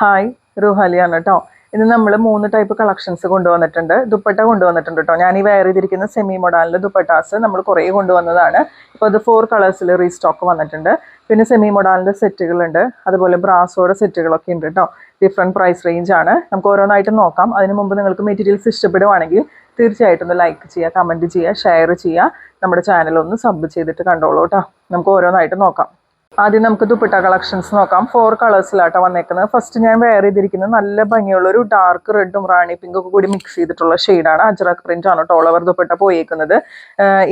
Hi റുഹാലിയാണ് കേട്ടോ. ഇന്ന് നമ്മൾ 3 ടൈപ്പ് കളക്ഷൻസ് കൊണ്ടുവന്നിട്ടുണ്ട്. ദുപ്പട്ട കൊണ്ടുവന്നിട്ടുണ്ട് കേട്ടോ. ഞാൻ ഈ വെയർ ചെയ്തിരിക്കുന്ന സെമി മൊഡാലിൻ്റെ ദുപ്പട്ടാസ് നമ്മൾ കുറേ കൊണ്ടുവന്നതാണ്. ഇപ്പോൾ അത് 4 കളേഴ്സിൽ റീസ്റ്റോക്ക് വന്നിട്ടുണ്ട്. പിന്നെ സെമി മൊഡാലിൻ്റെ സെറ്റുകളുണ്ട്, അതുപോലെ ബ്രാസോയുടെ സെറ്റുകളൊക്കെ ഉണ്ട് കേട്ടോ. ഡിഫറെൻറ്റ് പ്രൈസ് റേഞ്ച് ആണ്. നമുക്ക് ഓരോന്നായിട്ട് നോക്കാം. അതിന് മുമ്പ് നിങ്ങൾക്ക് മെറ്റീരിയൽസ് ഇഷ്ടപ്പെടുവാണെങ്കിൽ തീർച്ചയായിട്ടും ഒന്ന് ലൈക്ക് ചെയ്യുക, കമൻറ്റ് ചെയ്യുക, ഷെയർ ചെയ്യുക. നമ്മുടെ ചാനൽ ഒന്ന് സബ് ചെയ്തിട്ട് കണ്ടോളൂ കേട്ടോ. നമുക്ക് ഓരോന്നായിട്ട് നോക്കാം. ആദ്യം നമുക്ക് ദുപ്പട്ട കളക്ഷൻസ് നോക്കാം. 4 കളേഴ്സിലാട്ടോ വന്നേക്കുന്നത്. ഫസ്റ്റ് ഞാൻ വെയർ ചെയ്തിരിക്കുന്നത് നല്ല ഭംഗിയുള്ളൊരു ഡാർക്ക് റെഡും റാണി പിങ്കും ഒക്കെ കൂടി മിക്സ് ചെയ്തിട്ടുള്ള ഷെയ്ഡാണ്. അജ്രക് പ്രിന്റ് ആണ് കേട്ടോ ഓൾ ഓവർ ദുപ്പട്ട പോയേക്കുന്നത്.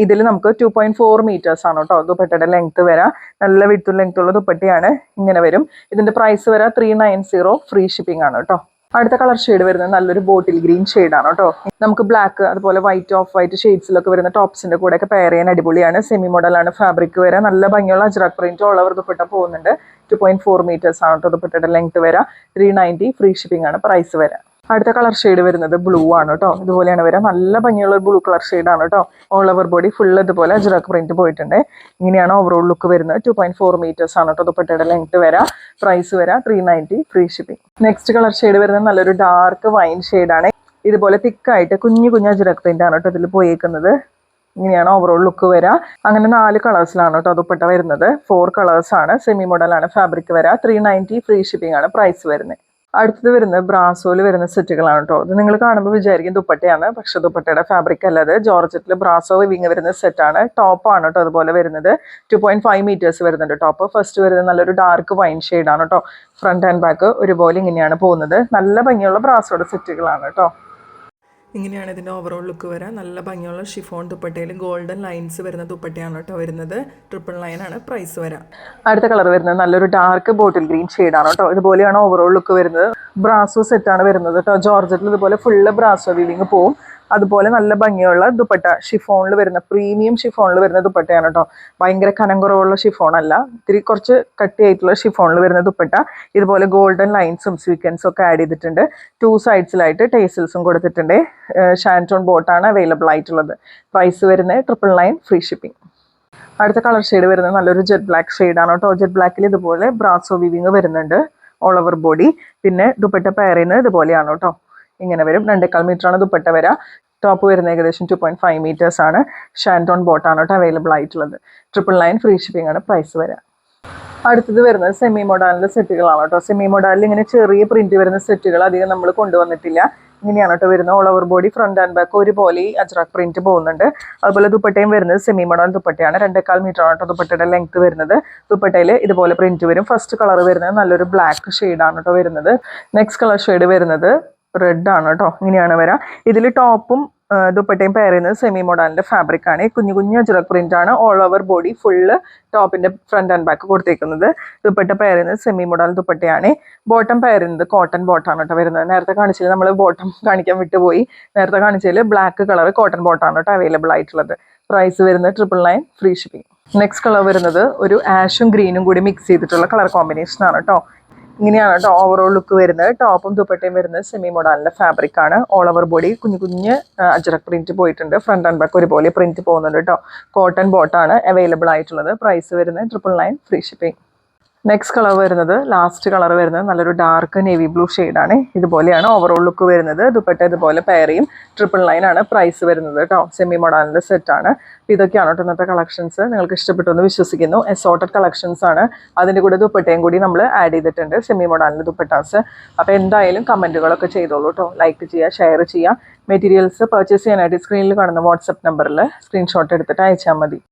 ഇതിൽ നമുക്ക് 2.4 മീറ്റേഴ്സ് ആണ് കേട്ടോ ദുപ്പട്ടയുടെ ലെങ്ത് വരാം. നല്ല വിഡ്ത്തും ലെങ്ത്തുള്ള ദുപ്പട്ടയാണ്. ഇങ്ങനെ വരും. ഇതിന്റെ പ്രൈസ് വരാം 390, ഫ്രീ ഷിപ്പിംഗ് ആണ് കേട്ടോ. അടുത്ത കളർ ഷെയ്ഡ് വരുന്നത് നല്ലൊരു ബോട്ടിൽ ഗ്രീൻ ഷെയ്ഡാണ് കേട്ടോ. നമുക്ക് ബ്ലാക്ക് അതുപോലെ വൈറ്റ്, ഓഫ് വൈറ്റ് ഷെയ്ഡ്സിലൊക്കെ വരുന്ന ടോപ്സിന്റെ കൂടെയൊക്കെ പെയർ ചെയ്യാൻ അടിപൊളിയാണ്. സെമി മോഡലാണ് ഫാബ്രിക് വരെ. നല്ല ഭംഗിയുള്ള ajrak print all over dupatta പോകുന്നുണ്ട്. 2.4 മീറ്റേഴ്സ് ആണ് കേട്ടോ ദുപ്പട്ടയുടെ ലെങ്ത് വരാം. 390, ഫ്രീ ഷിപ്പിംഗ് ആണ് പ്രൈസ് വരാം. അടുത്ത കളർ ഷെയ്ഡ് വരുന്നത് ബ്ലൂ ആണ് കേട്ടോ. ഇതുപോലെയാണ് വരാം. നല്ല ഭംഗിയുള്ള ബ്ലൂ കളർ ഷെയ്ഡാണ് കേട്ടോ. ഓൾ ഓവർ ബോഡി ഫുൾ ഇതുപോലെ അജ്രക് പ്രിന്റ് പോയിട്ടുണ്ട്. ഇങ്ങനെയാണ് ഓവറോൾ ലുക്ക് വരുന്നത്. 2.4 മീറ്റേഴ്സ് ആണ് കേട്ടോ ദുപ്പട്ടയുടെ ലെങ്ത് വരാം. പ്രൈസ് വരാം 390, free shipping. Next colour shade വരുന്നത് നല്ലൊരു ഡാർക്ക് വൈൻ ഷെയ്ഡാണ്. ഇതുപോലെ തിക്കായിട്ട് കുഞ്ഞു കുഞ്ഞു അജ്രക് പ്രിന്റ് ആണ് കേട്ടോ ഇതിൽ പോയേക്കുന്നത്. ഇങ്ങനെയാണ് ഓവറോൾ ലുക്ക് വരാം. അങ്ങനെ 4 കളേഴ്സിലാണ് കേട്ടോ ദുപ്പട്ട വരുന്നത്. 4 കളേഴ്സ് ആണ്. സെമി മോഡലാണ് ഫാബ്രിക് വരാം. 390, ഫ്രീ ഷിപ്പിംഗ് ആണ് പ്രൈസ് വരുന്നത്. അടുത്തത് വരുന്നത് ബ്രാസോയിൽ വരുന്ന സെറ്റുകളാണ് കേട്ടോ. ഇത് നിങ്ങൾ കാണുമ്പോൾ വിചാരിക്കും ദുപ്പട്ടയാണ്, പക്ഷെ ദുപ്പട്ടയുടെ ഫാബ്രിക് അല്ലാതെ ജോർജറ്റിൽ ബ്രാസോ വിവിങ് വരുന്ന സെറ്റാണ്. ടോപ്പാണ് കേട്ടോ അതുപോലെ വരുന്നത്. 2.5 മീറ്റേഴ്സ് വരുന്നുണ്ട് ടോപ്പ്. ഫസ്റ്റ് വരുന്നത് നല്ലൊരു ഡാർക്ക് വൈൻ ഷെയ്ഡാണ് കേട്ടോ. ഫ്രണ്ട് ആൻഡ് ബാക്ക് ഒരുപോലെ ഇങ്ങനെയാണ് പോകുന്നത്. നല്ല ഭംഗിയുള്ള ബ്രാസോയുടെ സെറ്റുകളാണ് കേട്ടോ. ഇങ്ങനെയാണ് ഇതിൻ്റെ ഓവറോൾ ലുക്ക് വരാം. നല്ല ഭംഗിയുള്ള ഷിഫോൺ ദുപ്പട്ടയിൽ ഗോൾഡൻ ലൈൻസ് വരുന്ന ദുപ്പട്ടയാണ് കേട്ടോ വരുന്നത്. 999 ആണ് പ്രൈസ് വരാം. അടുത്ത കളർ വരുന്നത് നല്ലൊരു ഡാർക്ക് ബോട്ടിൽ ഗ്രീൻ ഷെയ്ഡാണ് കേട്ടോ. ഇതുപോലെയാണ് ഓവറോൾ ലുക്ക് വരുന്നത്. ബ്രാസോ സെറ്റാണ് വരുന്നത് കേട്ടോ. ജോർജറ്റിൽ ഇതുപോലെ ഫുള്ള് ബ്രാസോ വീവിങ് പോവും. അതുപോലെ നല്ല ഭംഗിയുള്ള ദുപ്പട്ട ഷിഫോണിൽ വരുന്ന പ്രീമിയം ഷിഫോണിൽ വരുന്ന ദുപ്പട്ടയാണ് കേട്ടോ. ഭയങ്കര കനം കുറവുള്ള ഷിഫോണല്ല, ഇത്തിരി കുറച്ച് കട്ടിയായിട്ടുള്ള ഷിഫോണിൽ വരുന്ന ദുപ്പട്ട. ഇതുപോലെ ഗോൾഡൻ ലൈൻസും സ്വീക്വൻസും ഒക്കെ ആഡ് ചെയ്തിട്ടുണ്ട്. 2 സൈഡ്സിലായിട്ട് ടേസിൽസും കൊടുത്തിട്ടുണ്ട്. ഷാൻറ്റോൺ ബോട്ടാണ് അവൈലബിൾ ആയിട്ടുള്ളത്. പ്രൈസ് വരുന്നത് 999, ഫ്രീ ഷിപ്പിംഗ്. അടുത്ത കളർ ഷെയ്ഡ് വരുന്നത് നല്ലൊരു ജെറ്റ് ബ്ലാക്ക് ഷെയ്ഡാണ് കേട്ടോ. ജെറ്റ് ബ്ലാക്കിൽ ഇതുപോലെ ബ്രാസോ വിവിങ് വരുന്നുണ്ട് ഓൾ ഓവർ ബോഡി. പിന്നെ ദുപ്പട്ട പെയർ ചെയ്യുന്നത് ഇതുപോലെയാണ് കേട്ടോ. ഇങ്ങനെ വരും. 2.25 മീറ്ററാണ് ദുപ്പട്ട വരാം. ടോപ്പ് വരുന്നത് ഏകദേശം 2.5 മീറ്റേഴ്സ് ആണ്. ഷാൻറ്റോൺ ബോട്ടാണ് കേട്ടോ അവൈലബിൾ ആയിട്ടുള്ളത്. 999, ഫ്രീ ഷിപ്പിംഗ് ആണ് പ്രൈസ് വരാം. അടുത്തത് വരുന്നത് സെമി മൊഡാലിൻ്റെ സെറ്റുകളാണ് കേട്ടോ. സെമി മൊഡാലിൽ ഇങ്ങനെ ചെറിയ പ്രിന്റ് വരുന്ന സെറ്റുകൾ അധികം നമ്മൾ കൊണ്ടുവന്നിട്ടില്ല. ഇങ്ങനെയാണ് കേട്ടോ വരുന്നത്. All over body front and back ഒരുപോലെ ഈ അജ്രക് പ്രിന്റ് പോകുന്നുണ്ട്. അതുപോലെ ദുപ്പട്ടയും വരുന്നത് സെമി മൊഡാൽ ദുപ്പട്ടയാണ്. 2.25 മീറ്ററാണ് കേട്ടോ ദുപ്പട്ടയുടെ ലെങ്ത് വരുന്നത്. ദുപ്പട്ടയിൽ ഇതുപോലെ പ്രിന്റ് വരും. ഫസ്റ്റ് കളർ വരുന്നത് നല്ലൊരു ബ്ലാക്ക് ഷെയ്ഡാണ് കേട്ടോ വരുന്നത്. നെക്സ്റ്റ് കളർ ഷെയ്ഡ് വരുന്നത് റെഡ് ആണ് കേട്ടോ. ഇങ്ങനെയാണ് വരാം. ഇതിൽ ടോപ്പും ദുപ്പട്ടയും പെയർ ചെയ്യുന്നത് സെമി മോഡാലിൻ്റെ ഫാബ്രിക് ആണ്. കുഞ്ഞു കുഞ്ഞു അജ്രക് പ്രിന്റ് ആണ്. ഓൾ ഓവർ ബോഡി ഫുള്ള് ടോപ്പിന്റെ ഫ്രണ്ട് ആൻഡ് ബാക്ക് കൊടുത്തേക്കുന്നത്. ദുപ്പട്ട പെയർ ചെയ്യുന്നത് സെമി മോഡൽ ദുപ്പട്ടയാണ്. ബോട്ടം പെയർ ചെയ്യുന്നത് കോട്ടൺ ബോട്ടാണ് കേട്ടോ വരുന്നത്. നേരത്തെ കാണിച്ചതിൽ നമ്മൾ ബോട്ടം കാണിക്കാൻ വിട്ടുപോയി. നേരത്തെ കാണിച്ചതിൽ ബ്ലാക്ക് കളർ കോട്ടൺ ബോട്ടാണ് കേട്ടോ അവൈലബിൾ ആയിട്ടുള്ളത്. പ്രൈസ് വരുന്നത് 999, ഫ്രീ ഷിപ്പിംഗ്. നെക്സ്റ്റ് കളർ വരുന്നത് ഒരു ആഷും ഗ്രീനും കൂടി മിക്സ് ചെയ്തിട്ടുള്ള കളർ കോമ്പിനേഷൻ ആണ് കേട്ടോ. ഇങ്ങനെയാണ് കേട്ടോ ഓവറോൾ ലുക്ക് വരുന്നത്. ടോപ്പും ദുപ്പട്ടയും വരുന്നത് സെമി മോഡാലിൻ്റെ ഫാബ്രിക് ആണ്. ഓൾ ഓവർ ബോഡി കുഞ്ഞു കുഞ്ഞ് അജ്രക് പ്രിന്റ് പോയിട്ടുണ്ട്. ഫ്രണ്ട് ആൻഡ് ബാക്ക് ഒരുപോലെ പ്രിന്റ് പോകുന്നുണ്ട് കേട്ടോ. കോട്ടൺ ബോട്ടാണ് അവൈലബിൾ ആയിട്ടുള്ളത്. പ്രൈസ് വരുന്നത് 999, ഫ്രീ ഷിപ്പിംഗ്. നെക്സ്റ്റ് കളർ വരുന്നത് ലാസ്റ്റ് കളർ വരുന്നത് നല്ലൊരു ഡാർക്ക് നേവി ബ്ലൂ ഷെയ്ഡാണ്. ഇതുപോലെയാണ് ഓവറോൾ ലുക്ക് വരുന്നത്. ദുപ്പട്ട ഇതുപോലെ പെയർ ചെയ്യും. 999 ആണ് പ്രൈസ് വരുന്നത് കേട്ടോ. സെമി മോഡാലിൻ്റെ സെറ്റാണ്. ഇതൊക്കെയാണ് കേട്ടോ ഇന്നത്തെ കളക്ഷൻസ്. നിങ്ങൾക്ക് ഇഷ്ടപ്പെട്ടു എന്ന് വിശ്വസിക്കുന്നു. അസോർട്ടഡ് കളക്ഷൻസ് ആണ്. അതിൻ്റെ കൂടെ ദുപ്പട്ടയും കൂടി നമ്മൾ ആഡ് ചെയ്തിട്ടുണ്ട്, സെമി മോഡാലിൻ്റെ ദുപ്പട്ടാസ്. അപ്പോൾ എന്തായാലും കമൻറ്റുകളൊക്കെ ചെയ്തോളൂ കേട്ടോ. ലൈക്ക് ചെയ്യുക, ഷെയർ ചെയ്യുക. മെറ്റീരിയൽസ് പർച്ചേസ് ചെയ്യാനായിട്ട് സ്ക്രീനിൽ കാണുന്ന വാട്സപ്പ് നമ്പറിൽ സ്ക്രീൻഷോട്ട് എടുത്തിട്ട് അയച്ചാൽ മതി.